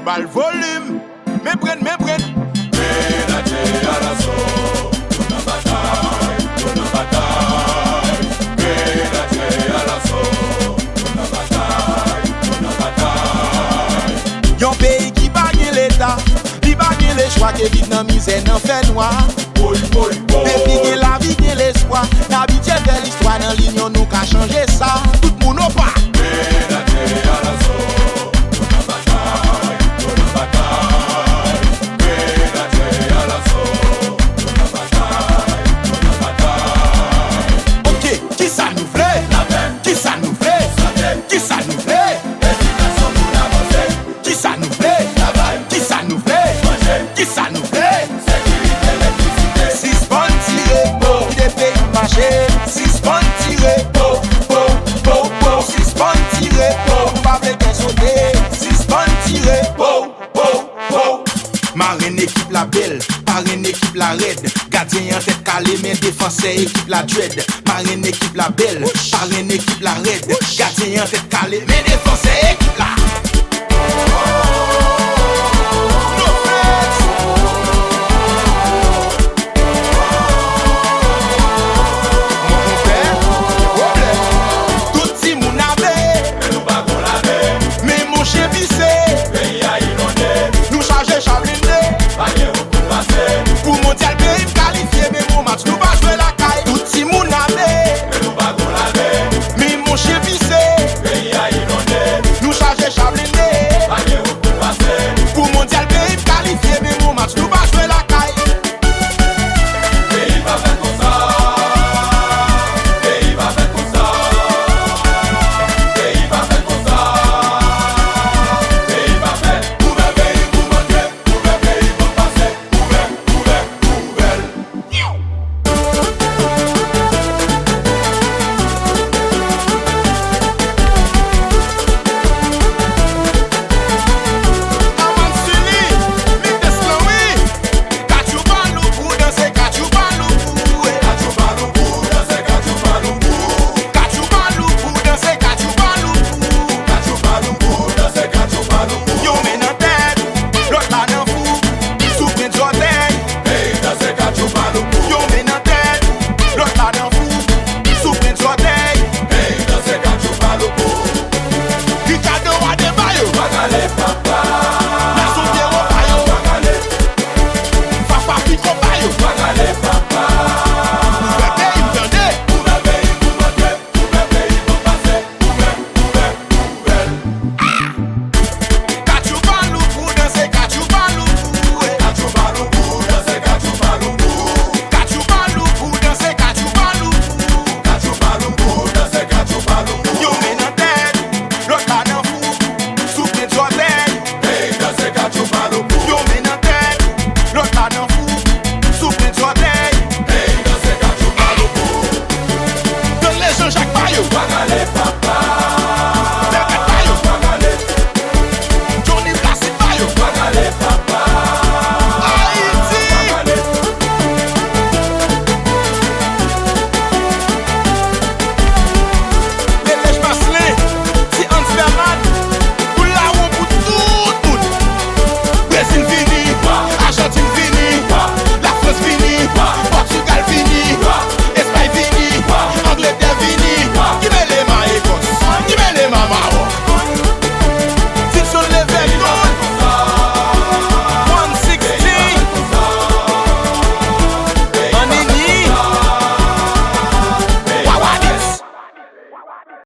Bal volume, me pren. Menage à l'assaut, on a bataille. Menage à l'assaut, on a bataille. Yon pays qui bagne l'État, qui bagne les choix qui vivent dans misère, dans fait noir. Depuis que la vie et l'espoir, l'habitude de l'histoire dans l'union nous qu'a changé ça. Tout le monde au pas. Menage à l'assaut, on a bataille. Menage à l'assaut, on a bataille. Ok, qui ça nous plaît? Qui ça nous plaît? Qui ça nous plaît? Éducation pour l'avancer. Qui ça nous plaît? Qui ça nous plaît? Qui ça nous plaît? Sécurité, électricité. 6 bonnes tirées, qui des pays marché. 6 bonnes tirées, 6 bonnes tirées, pas de qu'elle sauter. 6 bonnes tirées, Marine équipe la belle, parraine équipe la raide. Gardien en tête calé, mais défenseur équipe la dread. Marine équipe la belle, parraine équipe la raide. Gardien en tête calé, mais